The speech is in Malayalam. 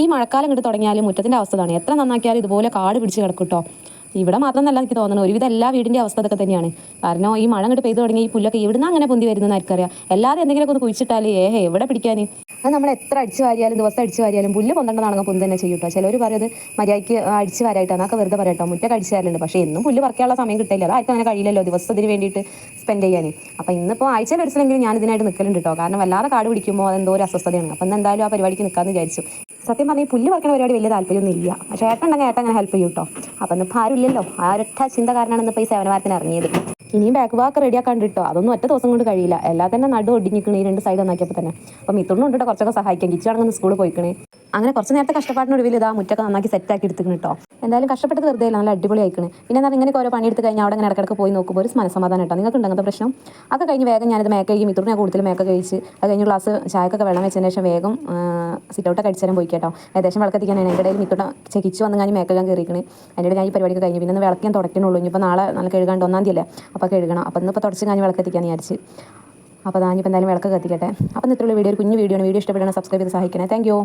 ഈ മഴക്കാലം ഇങ്ങോട്ട് തുടങ്ങിയാലും മുറ്റത്തിൻ്റെ അവസ്ഥ ആണ്. എത്ര നന്നാക്കിയാലും ഇതുപോലെ കാട് പിടിച്ച് കിടക്കും കേട്ടോ. ഇവിടെ മാത്രമെന്നല്ല എനിക്ക് തോന്നുന്നത്, ഒരുവിധം എല്ലാ വീടിൻ്റെ അവസ്ഥ അതൊക്കെ തന്നെയാണ്. കാരണം ഈ മഴ അങ്ങോട്ട് പെയ്ത് തുടങ്ങി ഈ പുല്ലൊക്കെ എവിടുന്ന് അങ്ങനെ പൊന്തി വരുന്നതെന്ന് ആർക്കറിയാം. എല്ലാവരും എന്തെങ്കിലുമൊക്കെ ഒന്ന് കുഴിച്ചിട്ടാൽ എവിടെ പിടിക്കാൻ. അത് നമ്മൾ എത്ര അടിച്ച് വാരിയാലും ദിവസം അടിച്ച് വാരിയാലും പുല്ല് പൊന്തണ്ടെന്നാണെങ്കിൽ പൊന്ത് തന്നെ ചെയ്യും കേട്ടോ. ചിലർ പറയുന്നത് മര്യാദയ്ക്ക് അടിച്ച് വാരായിട്ടാണ്, എന്നൊക്കെ വെറുതെ പറയട്ടോ. മുറ്റൊക്കെ അടിച്ച് വാരലുണ്ട്, പക്ഷേ എന്നും പുല്ല് പറിക്കാനുള്ള സമയം കിട്ടില്ല. അതാർക്കും അങ്ങനെ കഴിയില്ലല്ലോ ദിവസത്തിന് വേണ്ടിയിട്ട് സ്പെൻഡ് ചെയ്യാൻ. അപ്പോൾ ഇന്നിപ്പോൾ ആഴ്ചയിൽ ഒരു ദിവസമെങ്കിലും ഞാൻ ഇതിനായിട്ട് നിൽക്കലുണ്ട് കേട്ടോ. കാരണം വല്ലാതെ കാട് പിടിക്കുമ്പോൾ അതെന്തോ ഒരു അസ്വസ്ഥതയാണ്. അപ്പോൾ ഇന്ന് എന്തായാലും ആ പരിപാടിക്ക് നിൽക്കാമെന്ന് വിചാരിച്ചു. സത്യം പറഞ്ഞാൽ ഈ പുല്ല് പറിക്കുന്ന പരിപാടി വലിയ താല്പര്യമൊന്നും ഇല്ല, പക്ഷേ ഏട്ടനുണ്ടെങ്കിൽ ഏട്ടൻ അങ്ങനെ ഹെൽപ്പ് ചെയ്യും കേട്ടോ. അപ്പോൾ ഇന്നിപ്പോൾ ആരുമില്ലല്ലോ, ആ ഒരൊറ്റ ചിന്ത കാരണമാണ് ഇന്നിപ്പോൾ ഈ സേവനവാരത്തിന് ഇറങ്ങിയത്. ഇനിയും ബാക്ക് വാക്ക് റെഡിയാക്കാൻ കിട്ടോ, അതൊന്നും ഒറ്റ ദിവസം കൊണ്ട് കഴിയില്ല. എല്ലാം തന്നെ നടു ഒടിഞ്ഞിക്കണേ ഈ 2 സൈഡ് നന്നാക്കിയപ്പോൾ തന്നെ. അപ്പോൾ മിത്തുണ്ണും ഉണ്ട് കുറച്ചൊക്കെ സഹായിക്കാം. കിച്ചാണെങ്കിൽ സ്കൂളിൽ പോയിക്കണേ. അങ്ങനെ കുറച്ച് നേരത്തെ കഷ്ടപ്പാടിനൊടുവിൽ ഇതാ മുറ്റൊക്കെ നന്നാക്കി സെറ്റാക്കി എടുത്തിക്കണം കേട്ടോ. എന്തായാലും കഷ്ടപ്പെട്ടത് വെറുതെ ഇല്ല, നല്ല അടിപൊളി ആയിക്കണ്. പിന്നെ എന്നാൽ ഇങ്ങനെ ഓരോ പണിയെടുത്ത് കഴിഞ്ഞാൽ അവിടെ അങ്ങനെ ഇടയ്ക്കിടയ്ക്ക് പോയി നോക്കുമ്പോൾ ഒരു മനസ്സമാധാനം കേട്ടോ. നിങ്ങൾക്ക് ഉണ്ടെങ്കിൽ പ്രശ്നം ഒക്കെ കഴിഞ്ഞ് വേഗം ഞാനിത് മേക്ക് കഴിയും. മിത്തുണ്ണെ കൂടുതൽ മേക്ക് കഴിച്ച് അത് കഴിഞ്ഞ് ഗ്ലാസ് ചായക്കൊക്കെ വെള്ളം വെച്ചതിന് ശേഷം വേഗം സിറ്റൗട്ടൊക്കെ അടിച്ചാലും പോയി കേട്ടോ. ഏകദേശം വിളക്കെത്തിക്കാനാണ്. എൻ്റെ ഇടയിൽ മിത്തുട്ട ചെക്കിച്ച് വന്ന് ഞാൻ മേക്ക് കഴുകാൻ കയറിയിരിക്കണേ. അതിൻ്റെ ഞാൻ ഈ പരിപാടിക്ക് കഴിഞ്ഞു. പിന്നെ വിളക്കാൻ തുടക്കണുള്ളൂ. ഇനിയിപ്പോൾ നാളെ നല്ല കഴുകാണ്ട് 1-ാം തീയതി അല്ലേ, അപ്പോൾ കഴുകണം. അപ്പോൾ ഇന്നിപ്പോൾ തുടച്ച് കഴിഞ്ഞ് വിളക്കെത്തിക്കാൻ വിചാരിച്ച്. അപ്പോൾ ഞാനിപ്പോൾ എന്തായാലും വിളക്ക് കത്തിക്കട്ടെ. അപ്പോൾ ഇത്രയുള്ള വീഡിയോ ഒരു കുഞ്ഞു വീഡിയോ ആണ്. വീഡിയോ ഇഷ്ടപ്പെടുകയാണെങ്കിൽ സബ്സ്ക്രൈബ് ചെയ്ത് സഹായിക്കണേ. Thank you.